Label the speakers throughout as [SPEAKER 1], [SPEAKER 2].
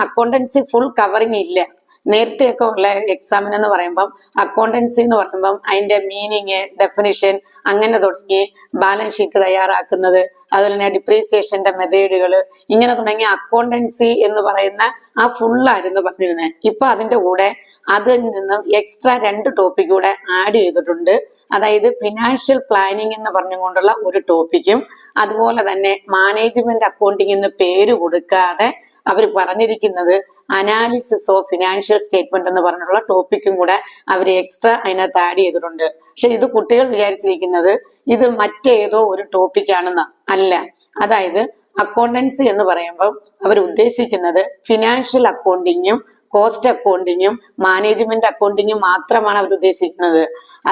[SPEAKER 1] Accountancy full covering ഇല്ല. നേരത്തെയൊക്കെ ഉള്ള എക്സാമിന് എന്ന് പറയുമ്പം അക്കൗണ്ടൻസി എന്ന് പറയുമ്പം അതിന്റെ മീനിങ്, ഡെഫിനിഷൻ അങ്ങനെ തുടങ്ങി ബാലൻസ് ഷീറ്റ് തയ്യാറാക്കുന്നത്, അതുപോലെ തന്നെ ഡിപ്രീസിയേഷന്റെ മെത്തേഡുകൾ, ഇങ്ങനെ തുടങ്ങി അക്കൗണ്ടൻസി എന്ന് പറയുന്ന ആ ഫുള്ളായിരുന്നു പറഞ്ഞിരുന്നത്. ഇപ്പൊ അതിന്റെ കൂടെ അതിൽ നിന്നും എക്സ്ട്രാ 2 ടോപ്പിക് കൂടെ ആഡ് ചെയ്തിട്ടുണ്ട്. അതായത് ഫിനാൻഷ്യൽ പ്ലാനിങ് എന്ന് പറഞ്ഞുകൊണ്ടുള്ള ഒരു ടോപ്പിക്കും, അതുപോലെ തന്നെ മാനേജ്മെന്റ് അക്കൗണ്ടിങ് എന്ന് പേര് കൊടുക്കാതെ അവർ പറഞ്ഞിരിക്കുന്നത് അനാലിസിസ് ഓഫ് ഫിനാൻഷ്യൽ സ്റ്റേറ്റ്മെന്റ് എന്ന് പറഞ്ഞുള്ള ടോപ്പിക്കും കൂടെ അവർ എക്സ്ട്രാ അതിനകത്ത് ആഡ് ചെയ്തിട്ടുണ്ട്. പക്ഷെ ഇത് കുട്ടികൾ വിചാരിച്ചിരിക്കുന്നത് ഇത് മറ്റേതോ ഒരു ടോപ്പിക്കാണെന്ന്. അല്ല. അതായത് അക്കൗണ്ടൻസി എന്ന് പറയുമ്പോൾ അവർ ഉദ്ദേശിക്കുന്നത് ഫിനാൻഷ്യൽ അക്കൗണ്ടിങ്ങും കോസ്റ്റ് അക്കൗണ്ടിങ്ങും മാനേജ്മെന്റ് അക്കൗണ്ടിങ്ങും മാത്രമാണ് അവർ ഉദ്ദേശിക്കുന്നത്.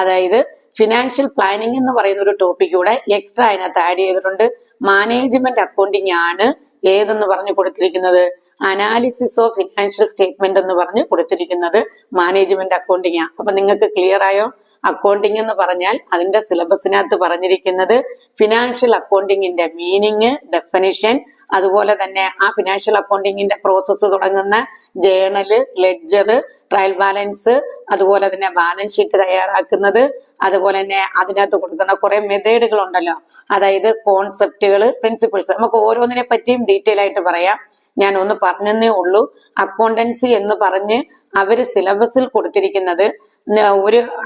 [SPEAKER 1] അതായത് ഫിനാൻഷ്യൽ പ്ലാനിങ് എന്ന് പറയുന്ന ഒരു ടോപ്പിക് കൂടെ എക്സ്ട്രാ അതിനകത്ത് ആഡ് ചെയ്തിട്ടുണ്ട്. മാനേജ്മെന്റ് അക്കൗണ്ടിങ് ആണ് ഏതെന്ന് പറഞ്ഞു കൊടുത്തിരിക്കുന്നത്, അനാലിസിസ് ഓഫ് ഫിനാൻഷ്യൽ സ്റ്റേറ്റ്മെന്റ് എന്ന് പറഞ്ഞു കൊടുത്തിരിക്കുന്നത് മാനേജ്മെന്റ് അക്കൗണ്ടിങ് ആണ്. അപ്പൊ നിങ്ങൾക്ക് ക്ലിയർ ആയോ? അക്കൗണ്ടിങ് എന്ന് പറഞ്ഞാൽ അതിന്റെ സിലബസിനകത്ത് പറഞ്ഞിരിക്കുന്നത് ഫിനാൻഷ്യൽ അക്കൗണ്ടിങ്ങിന്റെ മീനിങ്, ഡെഫിനിഷൻ, അതുപോലെ തന്നെ ആ ഫിനാൻഷ്യൽ അക്കൗണ്ടിങ്ങിന്റെ പ്രോസസ്സ് തുടങ്ങുന്ന ജേണല്, ലെഡ്ജർ, ട്രയൽ ബാലൻസ്, അതുപോലെ തന്നെ ബാലൻസ് ഷീറ്റ് തയ്യാറാക്കുന്നത്, അതുപോലെ തന്നെ അതിനകത്ത് കൊടുക്കുന്ന കുറെ മെത്തേഡുകൾ ഉണ്ടല്ലോ, അതായത് കോൺസെപ്റ്റുകൾ, പ്രിൻസിപ്പിൾസ്. നമുക്ക് ഓരോന്നിനെ പറ്റിയും ഡീറ്റെയിൽ ആയിട്ട് പറയാം. ഞാൻ ഒന്ന് പറഞ്ഞതേ ഉള്ളൂ. അക്കൗണ്ടൻസി എന്ന് പറഞ്ഞ് അവര് സിലബസിൽ കൊടുത്തിരിക്കുന്നത്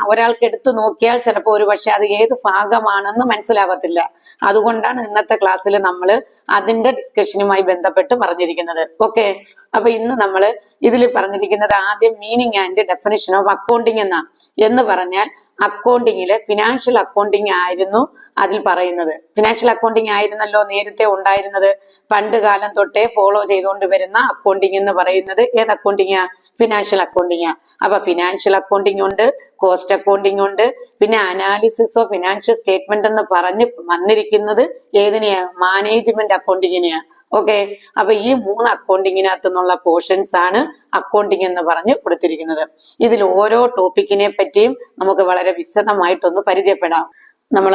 [SPEAKER 1] ഒരാൾക്ക് എടുത്തു നോക്കിയാൽ ചിലപ്പോൾ ഒരു പക്ഷെ അത് ഏത് ഭാഗമാണെന്ന് മനസ്സിലാവത്തില്ല. അതുകൊണ്ടാണ് ഇന്നത്തെ ക്ലാസ്സിൽ നമ്മൾ അതിന്റെ ഡിസ്കഷനുമായി ബന്ധപ്പെട്ട് പറഞ്ഞിരിക്കുന്നത്. ഓക്കെ. അപ്പൊ ഇന്ന് നമ്മൾ ഇതിൽ പറഞ്ഞിരിക്കുന്നത് ആദ്യം meaning and definition of accounting എന്ന് പറഞ്ഞാൽ അക്കൗണ്ടിങ്ങില് ഫിനാൻഷ്യൽ അക്കൗണ്ടിങ് ആയിരുന്നു അതിൽ പറയുന്നത്. ഫിനാൻഷ്യൽ അക്കൗണ്ടിങ് ആയിരുന്നല്ലോ നേരത്തെ ഉണ്ടായിരുന്നത്. പണ്ട് കാലം തൊട്ടേ ഫോളോ ചെയ്തുകൊണ്ട് വരുന്ന അക്കൗണ്ടിങ് എന്ന് പറയുന്നത് ഏത് അക്കൗണ്ടിങ്ങാ? ഫിനാൻഷ്യൽ അക്കൗണ്ടിങ്ങാ. അപ്പൊ ഫിനാൻഷ്യൽ അക്കൗണ്ടിങ് ഉണ്ട്, കോസ്റ്റ് അക്കൗണ്ടിങ് ഉണ്ട്, പിന്നെ അനാലിസിസ് ഓഫ് ഫിനാൻഷ്യൽ സ്റ്റേറ്റ്മെന്റ് എന്ന് പറഞ്ഞ് വന്നിരിക്കുന്നത് ഏതിനെയാ? മാനേജ്മെന്റ് അക്കൗണ്ടിങ്ങിനെയാ. ഓക്കെ. അപ്പൊ ഈ 3 അക്കൗണ്ടിങ്ങിനകത്തു നിന്നുള്ള പോർഷൻസ് ആണ് അക്കൗണ്ടിങ് എന്ന് പറഞ്ഞു കൊടുത്തിരിക്കുന്നത്. ഇതിൽ ഓരോ ടോപ്പിക്കിനെ പറ്റിയും നമുക്ക് വളരെ വിശദമായിട്ടൊന്ന് പരിചയപ്പെടാം. നമ്മൾ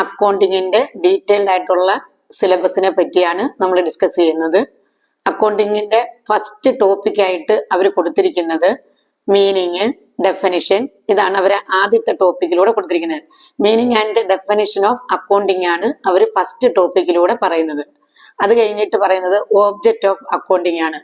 [SPEAKER 1] അക്കൗണ്ടിങ്ങിന്റെ ഡീറ്റെയിൽഡ് ആയിട്ടുള്ള സിലബസിനെ പറ്റിയാണ് നമ്മൾ ഡിസ്കസ് ചെയ്യുന്നത്. അക്കൗണ്ടിങ്ങിന്റെ ഫസ്റ്റ് ടോപ്പിക് ആയിട്ട് അവർ കൊടുത്തിരിക്കുന്നത് മീനിങ്, ഡെഫിനിഷൻ. ഇതാണ് അവർ ആദ്യത്തെ ടോപ്പിക്കിലൂടെ കൊടുത്തിരിക്കുന്നത്. Meaning and definition of accounting ആണ് അവർ ഫസ്റ്റ് ടോപ്പിക്കിലൂടെ പറയുന്നത്. അത് കഴിഞ്ഞിട്ട് പറയുന്നത് ഓബ്ജക്റ്റ് ഓഫ് അക്കൗണ്ടിങ് ആണ്.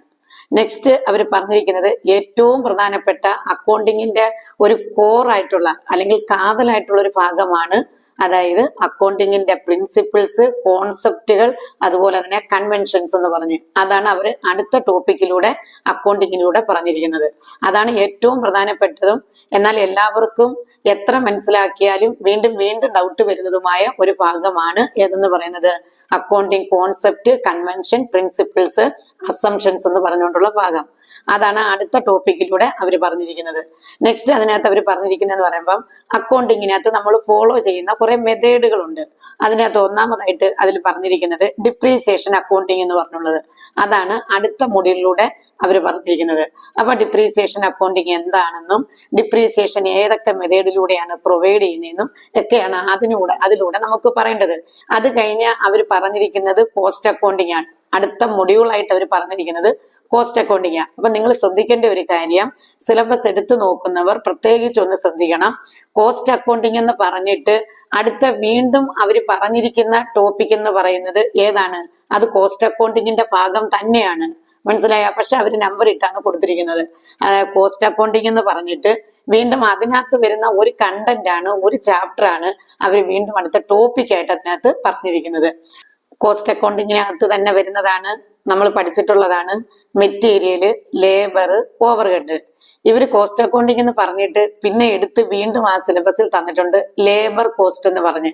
[SPEAKER 1] നെക്സ്റ്റ് അവർ പറഞ്ഞിരിക്കുന്നത് ഏറ്റവും പ്രധാനപ്പെട്ട അക്കൗണ്ടിങ്ങിന്റെ ഒരു കോർ ആയിട്ടുള്ള അല്ലെങ്കിൽ കാതലായിട്ടുള്ള ഒരു ഭാഗമാണ്, അതായത് അക്കൗണ്ടിങ്ങിന്റെ പ്രിൻസിപ്പിൾസ്, കോൺസെപ്റ്റുകൾ, അതുപോലെ തന്നെ കൺവെൻഷൻസ് എന്ന് പറഞ്ഞ് അതാണ് അവർ അടുത്ത ടോപ്പിക്കിലൂടെ അക്കൗണ്ടിങ്ങിലൂടെ പറഞ്ഞിരിക്കുന്നത്. അതാണ് ഏറ്റവും പ്രധാനപ്പെട്ടതും എന്നാൽ എല്ലാവർക്കും എത്ര മനസ്സിലാക്കിയാലും വീണ്ടും വീണ്ടും ഡൗട്ട് വരുന്നതുമായ ഒരു ഭാഗമാണ് ഏതെന്ന് പറയുന്നത് accounting concept, convention, principles, assumptions എന്ന് പറഞ്ഞുകൊണ്ടുള്ള ഭാഗം. അതാണ് അടുത്ത ടോപ്പിക്കിലൂടെ അവർ പറഞ്ഞിരിക്കുന്നത്. നെക്സ്റ്റ് അതിനകത്ത് അവർ പറഞ്ഞിരിക്കുന്നതെന്ന് പറയുമ്പം അക്കൗണ്ടിങ്ങിനകത്ത് നമ്മൾ ഫോളോ ചെയ്യുന്ന കുറെ മെത്തേഡുകളുണ്ട്. അതിനകത്ത് ഒന്നാമതായിട്ട് അതിൽ പറഞ്ഞിരിക്കുന്നത് ഡിപ്രീസിയേഷൻ അക്കൗണ്ടിങ് എന്ന് പറഞ്ഞുള്ളത്. അതാണ് അടുത്ത മൊഡ്യൂളിലൂടെ അവർ പറഞ്ഞിരിക്കുന്നത്. അപ്പൊ ഡിപ്രീസിയേഷൻ അക്കൗണ്ടിങ് എന്താണെന്നും ഡിപ്രീസിയേഷൻ ഏതൊക്കെ മെത്തേഡിലൂടെയാണ് പ്രൊവൈഡ് ചെയ്യുന്നതെന്നും ഒക്കെയാണ് അതിലൂടെ നമുക്ക് പറയേണ്ടത്. അത് കഴിഞ്ഞ് അവർ പറഞ്ഞിരിക്കുന്നത് കോസ്റ്റ് അക്കൗണ്ടിങ് ആണ്. അടുത്ത മൊഡ്യൂളായിട്ട് അവർ പറഞ്ഞിരിക്കുന്നത് കോസ്റ്റ് അക്കൗണ്ടിങ് ആണ്. അപ്പൊ നിങ്ങൾ ശ്രദ്ധിക്കേണ്ട ഒരു കാര്യം, സിലബസ് എടുത്തു നോക്കുന്നവർ പ്രത്യേകിച്ച് ഒന്ന് ശ്രദ്ധിക്കണം. കോസ്റ്റ് അക്കൗണ്ടിങ് എന്ന് പറഞ്ഞിട്ട് അടുത്ത വീണ്ടും അവർ പറഞ്ഞിരിക്കുന്ന ടോപ്പിക് എന്ന് പറയുന്നത് ഏതാണ്? അത് കോസ്റ്റ് അക്കൗണ്ടിങ്ങിന്റെ ഭാഗം തന്നെയാണ്. മനസ്സിലായ? പക്ഷെ അവർ നമ്പർ ഇട്ടാണ് കൊടുത്തിരിക്കുന്നത്. കോസ്റ്റ് അക്കൗണ്ടിങ് എന്ന് പറഞ്ഞിട്ട് വീണ്ടും അതിനകത്ത് വരുന്ന ഒരു കണ്ടന്റ് ആണ്, ഒരു ചാപ്റ്റർ ആണ് അവർ വീണ്ടും അടുത്ത ടോപ്പിക് ആയിട്ട് അതിനകത്ത് പറഞ്ഞിരിക്കുന്നത്. കോസ്റ്റ് അക്കൗണ്ടിങ്ങിനകത്ത് തന്നെ വരുന്നതാണ്, നമ്മൾ പഠിച്ചിട്ടുള്ളതാണ് മെറ്റീരിയല്, ലേബർ, ഓവർഹെഡ്. ഇവർ കോസ്റ്റ് അക്കൗണ്ടിങ് എന്ന് പറഞ്ഞിട്ട് പിന്നെ എടുത്ത് വീണ്ടും ആ സിലബസിൽ തന്നിട്ടുണ്ട് ലേബർ കോസ്റ്റ് എന്ന് പറഞ്ഞ്.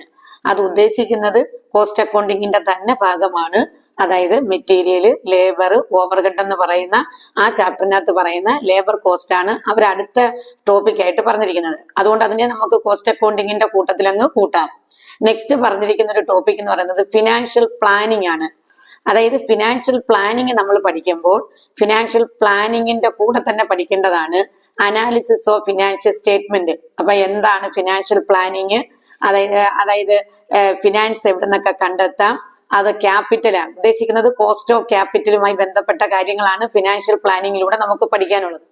[SPEAKER 1] അത് ഉദ്ദേശിക്കുന്നത് കോസ്റ്റ് അക്കൗണ്ടിങ്ങിന്റെ തന്നെ ഭാഗമാണ്. അതായത് മെറ്റീരിയൽ, ലേബർ, ഓവർഹെഡ് എന്ന് പറയുന്ന ആ ചാപ്റ്ററിനകത്ത് പറയുന്ന ലേബർ കോസ്റ്റ് ആണ് അവർ അടുത്ത ടോപ്പിക് ആയിട്ട് പറഞ്ഞിരിക്കുന്നത്. അതുകൊണ്ട് അതിനെ നമുക്ക് കോസ്റ്റ് അക്കൗണ്ടിങ്ങിന്റെ കൂട്ടത്തിൽ അങ്ങ് കൂട്ടാം. നെക്സ്റ്റ് പറഞ്ഞിരിക്കുന്ന ഒരു ടോപ്പിക് എന്ന് പറയുന്നത് ഫിനാൻഷ്യൽ പ്ലാനിങ് ആണ്. അതായത് ഫിനാൻഷ്യൽ പ്ലാനിങ് നമ്മൾ പഠിക്കുമ്പോൾ ഫിനാൻഷ്യൽ പ്ലാനിങ്ങിന്റെ കൂടെ തന്നെ പഠിക്കേണ്ടതാണ് അനാലിസിസ് ഓഫ് ഫിനാൻഷ്യൽ സ്റ്റേറ്റ്മെന്റ്. അപ്പൊ എന്താണ് ഫിനാൻഷ്യൽ പ്ലാനിങ്, അതായത് ഫിനാൻസ് എവിടെ നിന്നൊക്കെ കണ്ടെത്താം, അത് ക്യാപിറ്റലാണ് ഉദ്ദേശിക്കുന്നത്. കോസ്റ്റ് ഓഫ് ക്യാപിറ്റലുമായി ബന്ധപ്പെട്ട കാര്യങ്ങളാണ് ഫിനാൻഷ്യൽ പ്ലാനിങ്ങിലൂടെ നമുക്ക് പഠിക്കാനുള്ളത്.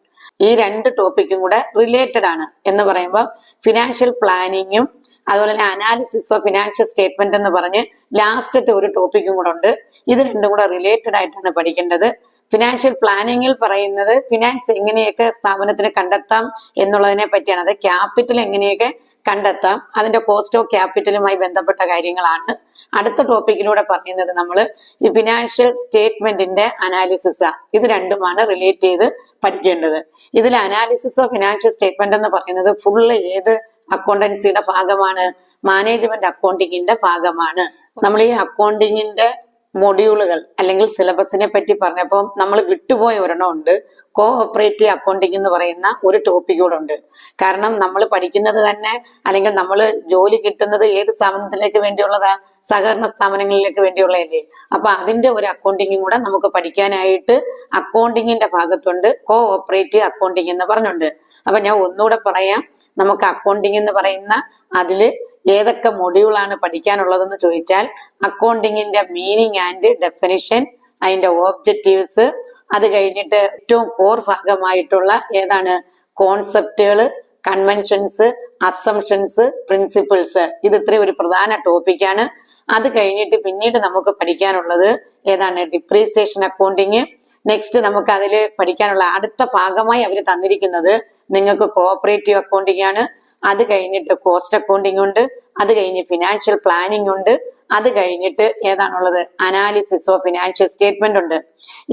[SPEAKER 1] ഈ രണ്ട് ടോപ്പിക്കും കൂടെ റിലേറ്റഡ് ആണ് എന്ന് പറയുമ്പോൾ ഫിനാൻഷ്യൽ പ്ലാനിങ്ങും അതുപോലെ തന്നെ അനാലിസിസ് ഓഫ് ഫിനാൻഷ്യൽ സ്റ്റേറ്റ്മെന്റ് എന്ന് പറഞ്ഞ് ലാസ്റ്റത്തെ ഒരു ടോപ്പിക്കും കൂടെ ഉണ്ട്. ഇത് രണ്ടും കൂടെ റിലേറ്റഡ് ആയിട്ടാണ് പഠിക്കേണ്ടത്. ഫിനാൻഷ്യൽ പ്ലാനിങ്ങിൽ പറയുന്നത് ഫിനാൻസ് എങ്ങനെയൊക്കെ സ്ഥാപനത്തിന് കണ്ടെത്താം എന്നുള്ളതിനെ പറ്റിയാണ്. അത് ക്യാപിറ്റൽ എങ്ങനെയൊക്കെ കണ്ടെത്താം, അതിന്റെ കോസ്റ്റ് ഓഫ് ക്യാപിറ്റലുമായി ബന്ധപ്പെട്ട കാര്യങ്ങളാണ്. അടുത്ത ടോപ്പിക്കിലൂടെ പറയുന്നത് നമ്മൾ ഈ ഫിനാൻഷ്യൽ സ്റ്റേറ്റ്മെന്റിന്റെ അനാലിസിസ്. ഇത് രണ്ടുമാണ് റിലേറ്റ് ചെയ്ത് പഠിക്കേണ്ടത്. ഇതിൽ അനാലിസിസ് ഓഫ് ഫിനാൻഷ്യൽ സ്റ്റേറ്റ്മെന്റ് എന്ന് പറയുന്നത് ഫുള്ള് ഏത് അക്കൗണ്ടൻസിയുടെ ഭാഗമാണ്? മാനേജ്മെന്റ് അക്കൗണ്ടിങ്ങിന്റെ ഭാഗമാണ്. നമ്മൾ ഈ അക്കൗണ്ടിങ്ങിന്റെ മൊഡ്യൂളുകൾ അല്ലെങ്കിൽ സിലബസിനെ പറ്റി പറഞ്ഞപ്പോൾ നമ്മൾ വിട്ടുപോയ ഒരെണ്ണം ഉണ്ട്. കോ ഓപ്പറേറ്റീവ് അക്കൗണ്ടിങ് എന്ന് പറയുന്ന ഒരു ടോപ്പിക് കൂടെ ഉണ്ട്. കാരണം നമ്മൾ പഠിക്കുന്നത് തന്നെ അല്ലെങ്കിൽ നമ്മൾ ജോലി കിട്ടുന്നത് ഏത് സ്ഥാപനത്തിലേക്ക് വേണ്ടിയുള്ളതാ? സഹകരണ സ്ഥാപനങ്ങളിലേക്ക് വേണ്ടിയുള്ളതല്ലേ. അപ്പൊ അതിന്റെ ഒരു അക്കൗണ്ടിങ്ങും കൂടെ നമുക്ക് പഠിക്കാനായിട്ട് അക്കൗണ്ടിങ്ങിന്റെ ഭാഗത്തുണ്ട്. കോ ഓപ്പറേറ്റീവ് അക്കൗണ്ടിങ് എന്ന് പറഞ്ഞുണ്ട്. അപ്പൊ ഞാൻ ഒന്നുകൂടെ പറയാം. നമുക്ക് അക്കൗണ്ടിങ് എന്ന് പറയുന്ന അതില് ഏതൊക്കെ മൊഡ്യൂളാണ് പഠിക്കാനുള്ളതെന്ന് ചോദിച്ചാൽ അക്കൗണ്ടിങ്ങിന്റെ മീനിങ് ആൻഡ് ഡെഫിനിഷൻ, അതിന്റെ ഓബ്ജക്റ്റീവ്സ്, അത് കഴിഞ്ഞിട്ട് ഏറ്റവും കോർ ഭാഗമായിട്ടുള്ള ഏതാണ്? കോൺസെപ്റ്റുകള്, കൺവെൻഷൻസ്, അസംഷൻസ്, പ്രിൻസിപ്പിൾസ്. ഇത് ഇത്രയും ഒരു പ്രധാന ടോപ്പിക്കാണ്. അത് കഴിഞ്ഞിട്ട് പിന്നീട് നമുക്ക് പഠിക്കാനുള്ളത് ഏതാണ്? Depreciation accounting. നെക്സ്റ്റ് നമുക്ക് അതിൽ പഠിക്കാനുള്ള അടുത്ത ഭാഗമായി അവർ തന്നിരിക്കുന്നത് നിങ്ങൾക്ക് കോഓപ്പറേറ്റീവ് അക്കൗണ്ടിങ് ആണ്. അത് കഴിഞ്ഞിട്ട് കോസ്റ്റ് അക്കൗണ്ടിങ് ഉണ്ട്. അത് കഴിഞ്ഞ് ഫിനാൻഷ്യൽ പ്ലാനിങ് ഉണ്ട്. അത് കഴിഞ്ഞിട്ട് ഏതാണുള്ളത്? അനാലിസിസ് ഓഫ് ഫിനാൻഷ്യൽ സ്റ്റേറ്റ്മെന്റ് ഉണ്ട്.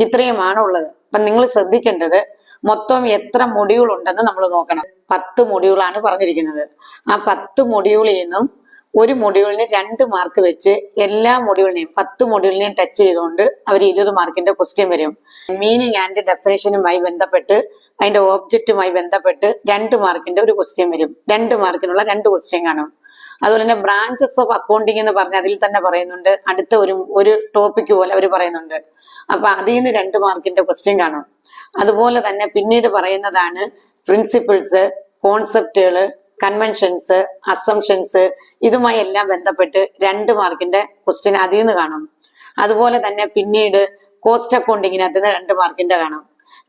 [SPEAKER 1] ഇത്രയുമാണ് ഉള്ളത്. അപ്പൊ നിങ്ങൾ ശ്രദ്ധിക്കേണ്ടത് മൊത്തം എത്ര മൊഡ്യൂൾ ഉണ്ടെന്ന് നമ്മൾ നോക്കണം. 10 മൊഡ്യൂളാണ് പറഞ്ഞിരിക്കുന്നത്. ആ 10 മൊഡ്യൂളിൽ നിന്നും ഒരു മൊഡ്യൂളിന് 2 മാർക്ക് വെച്ച് എല്ലാ മൊഡ്യൂളിനെയും 10 മൊഡ്യൂളിനെയും ടച്ച് ചെയ്തുകൊണ്ട് അവർ 20 മാർക്കിന്റെ ക്വസ്റ്റ്യൻ വരും. മീനിങ് ആൻഡ് ഡെഫിനേഷനുമായി ബന്ധപ്പെട്ട് അതിന്റെ ഓബ്ജക്റ്റുമായി ബന്ധപ്പെട്ട് 2 മാർക്കിന്റെ ഒരു ക്വസ്റ്റ്യൻ വരും. 2 മാർക്കിനുള്ള 2 ക്വസ്റ്റ്യൻ കാണും. അതുപോലെ തന്നെ ബ്രാഞ്ചസ് ഓഫ് അക്കൗണ്ടിങ് എന്ന് പറഞ്ഞ അതിൽ തന്നെ പറയുന്നുണ്ട്. അടുത്ത ഒരു ടോപ്പിക് പോലെ അവർ പറയുന്നുണ്ട്. അപ്പൊ അതിൽ നിന്ന് 2 മാർക്കിന്റെ ക്വസ്റ്റ്യൻ കാണും. അതുപോലെ തന്നെ പിന്നീട് പറയുന്നതാണ് പ്രിൻസിപ്പിൾസ്, കോൺസെപ്റ്റുകള്, കൺവെൻഷൻസ്, അസംഷൻസ്. ഇതുമായി എല്ലാം ബന്ധപ്പെട്ട് 2 മാർക്കിന്റെ ക്വസ്റ്റ്യൻ അതിൽ നിന്ന് കാണും. അതുപോലെ തന്നെ പിന്നീട് കോസ്റ്റ് അക്കൗണ്ടിങ്ങിനകത്ത് നിന്ന് 2 മാർക്കിന്റെ കാണും.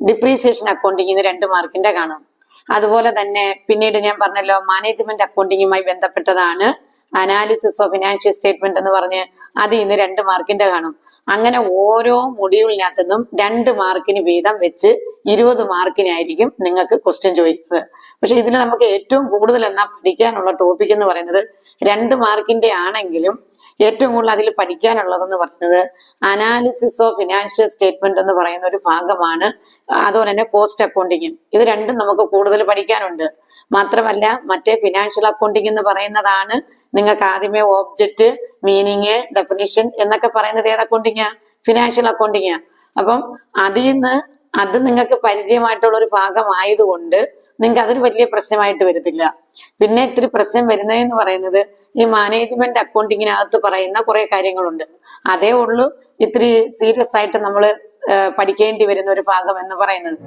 [SPEAKER 1] ഡിപ്രീസിയേഷൻ അക്കൗണ്ടിങ്ങിന് 2 മാർക്കിന്റെ കാണും. അതുപോലെ തന്നെ പിന്നീട് ഞാൻ പറഞ്ഞല്ലോ മാനേജ്മെന്റ് അക്കൗണ്ടിങ്ങുമായി ബന്ധപ്പെട്ടതാണ് അനാലിസിസ് ഓഫ് ഫിനാൻഷ്യൽ സ്റ്റേറ്റ്മെന്റ് എന്ന് പറഞ്ഞ് അതിൽ നിന്ന് 2 മാർക്കിന്റെ കാണും. അങ്ങനെ ഓരോ മൊഡ്യൂളിനകത്തു നിന്നും 2 മാർക്കിന് വീതം വെച്ച് 20 മാർക്കിനായിരിക്കും നിങ്ങൾക്ക് ക്വസ്റ്റ്യൻ ചോദിക്കുന്നത്. പക്ഷെ ഇതിൽ നമുക്ക് ഏറ്റവും കൂടുതൽ എന്നാ പഠിക്കാനുള്ള ടോപ്പിക് എന്ന് പറയുന്നത് 2 മാർക്കിന്റെ ആണെങ്കിലും ഏറ്റവും കൂടുതൽ അതിൽ പഠിക്കാനുള്ളതെന്ന് പറയുന്നത് അനാലിസിസ് ഓഫ് ഫിനാൻഷ്യൽ സ്റ്റേറ്റ്മെന്റ് എന്ന് പറയുന്ന ഒരു ഭാഗമാണ്. അതുപോലെ തന്നെ കോസ്റ്റ് അക്കൗണ്ടിങ്. ഇത് രണ്ടും നമുക്ക് കൂടുതൽ പഠിക്കാനുണ്ട്. മാത്രമല്ല മറ്റേ ഫിനാൻഷ്യൽ അക്കൗണ്ടിങ് എന്ന് പറയുന്നതാണ് നിങ്ങൾക്ക് ആദ്യമേ ഓബ്ജക്റ്റ്, മീനിങ്, ഡെഫിനിഷൻ എന്നൊക്കെ പറയുന്നത് ഏത് അക്കൗണ്ടിങ്ങാ? ഫിനാൻഷ്യൽ അക്കൗണ്ടിങ്ങാ. അപ്പം അതിൽ നിന്ന് അത് നിങ്ങൾക്ക് പരിചയമായിട്ടുള്ള ഒരു ഭാഗമായതുകൊണ്ട് നിങ്ങൾക്ക് അതൊരു വലിയ പ്രശ്നമായിട്ട് വരത്തില്ല. പിന്നെ ഇത്തിരി പ്രശ്നം വരുന്നതെന്ന് പറയുന്നത് ഈ മാനേജ്മെന്റ് അക്കൗണ്ടിങ്ങിനകത്ത് പറയുന്ന കുറെ കാര്യങ്ങളുണ്ട്. അതേ ഉള്ളൂ ഇത്തിരി സീരിയസ് ആയിട്ട് നമ്മൾ പഠിക്കേണ്ടി വരുന്ന ഒരു ഭാഗം എന്ന് പറയുന്നത്.